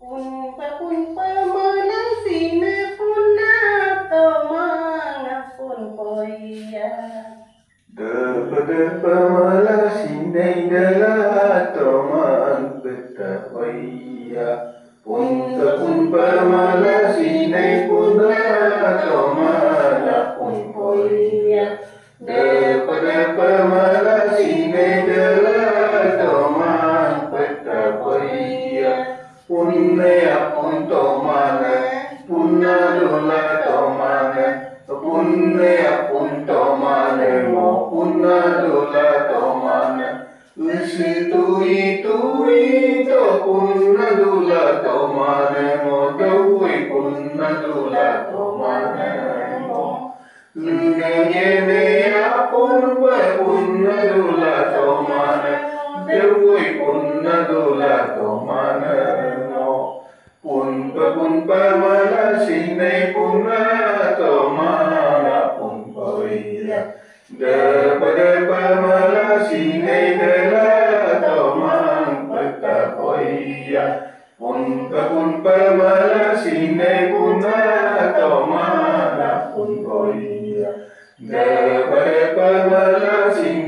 Unpa melasine punna tomangapun poia. Depa malasinay dala tomang betapaya. Punta malasinay punta tomangapun poia. Depa malasinay dala tomang betapaya. Punna punto mana, punna dula tomane, punna punto mane mo, punna dula tomane. Usi tui to punna dula tomane mo, tui punna dula tomane mo. Ngene apun pa punna dula tomane, tui punna dula tomane mo. Punpa malasinay punna tomana punpoia. Depa malasinay dala tomang pagkapoia. Punpa malasinay punna tomana punpoia. Depa malasinay